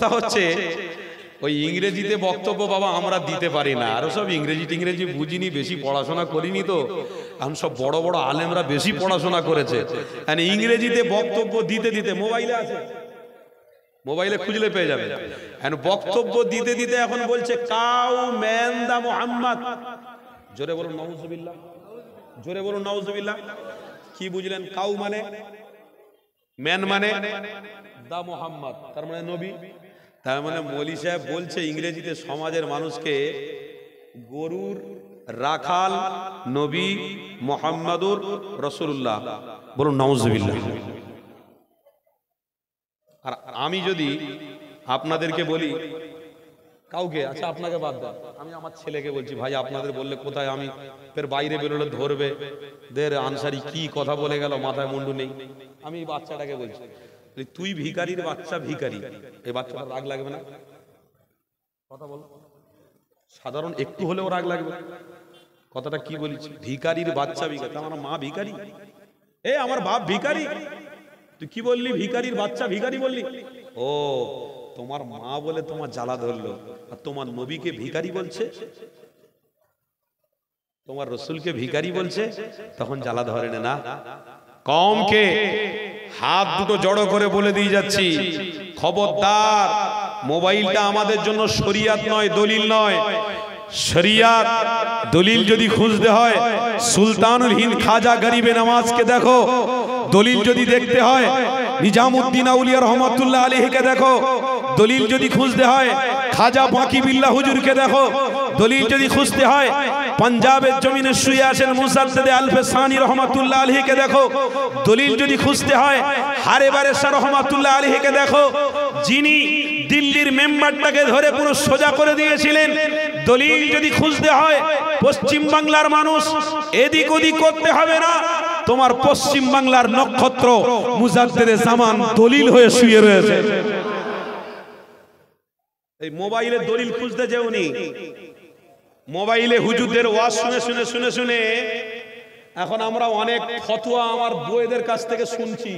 কথা হচ্ছে ওই ইংরেজিতে বক্তব্য বাবা আমরা দিতে পারি না, আরো সব ইংরেজি বুঝিনি, বেশি পড়াশোনা করিনি, তো এখন সব বড় বড় আলেমরা বেশি পড়াশোনা করেছে, ইংরেজিতে বক্তব্য দিতে দিতে, মোবাইলে আছে, মোবাইলে খুঁজলে পেয়ে যাবে, বক্তব্য দিতে দিতে এখন বলছে কাউ ম্যান দা মুহাম্মদ। জোরে বলুন নাউজুবিল্লাহ, জোরে বলুন নাউজুবিল্লাহ। কি বুঝলেন? কাউ মানে ম্যান মানে দা মুহাম্মদ, তার মানে নবী। তার মানে মৌলী সাহেব বলছে ইংরেজিতে সমাজের মানুষকে গরুর রাখাল নবী মুহাম্মাদুর রাসূলুল্লাহ। বলুন নাউজুবিল্লাহ। আর আমি যদি আপনাদেরকে বলি কাউকে, আচ্ছা আপনাকে বাদ দেন, আমি আমার ছেলেকে বলছি ভাই আপনাদের বললে কোথায়, আমি ফের বাইরে বেরোলে ধরবে, দের আনসারি কি কথা বলে গেল, মাথায় মুন্ডু নেই। আমি বাচ্চাটাকে বলছি তুই ভিখারির বাচ্চা, ভিখারি, এই বাচ্চাটা রাগ লাগবে না? কথা বল, সাধারণ একটু হলেও রাগ লাগবে। কথাটা কি বলিস? ভিখারির বাচ্চা, ভিখারি, আমার মা ভিখারি, এ আমার বাপ ভিখারি, তুই কি বললি? ভিখারির বাচ্চা ভিখারি বললি? ও তোমার মা বলে তোমার জ্বালা ধরলো, আর তোমার নবীকে ভিখারি বলছে, তোমার রসুলকে ভিখারি বলছে, তখন জ্বালা ধরে না? কমকে হাত দুটো জড়ো করে বলে দিয়ে যাচ্ছি, খবরদার, মোবাইলটা আমাদের জন্য শরিয়াত নয়, দলিল নয়। শরিয়াত দলিল যদি খুঁজতে হয় সুলতানুল হিন্দ খাজা গরিবে নওয়াজকে দেখো, দলিল যদি দেখতে হয় নিজামউদ্দিন আউলিয়া রহমাতুল্লাহ আলাইহিকে দেখো, দলিল যদি খুঁজতে হয় খাজা বাকি বিল্লাহ হুজুরকে দেখো, দলিল যদি খুঁজতে হয় পাঞ্জাবের জমিনে শুয়ে আছেন মুসাদ্দেদে আলফে সানি রহমাতুল্লাহ আলাইহিকে দেখো, দলিল যদি খুঁজতে হয় হারে বারেসা রহমাতুল্লাহ আলাইহিকে দেখো, যিনি দিল্লির মেম্বারটাকে ধরে পুরো সোজা করে দিয়েছিলেন, দলিল যদি খুঁজতে হয় পশ্চিম বাংলার মানুষ এদিক ওদিক করতে হবে না, তোমার পশ্চিম বাংলার নক্ষত্র মুজাদ্দেদে জামান দলিল হয়ে শুয়ে রয়েছে। এই মোবাইলে দলিল খুঁজতে যেওনি, মোবাইলে হুজুরদের ওয়াজ শুনে শুনে শুনে শুনে এখন আমরা অনেক ফতোয়া আমার বউদের কাছ থেকে শুনছি।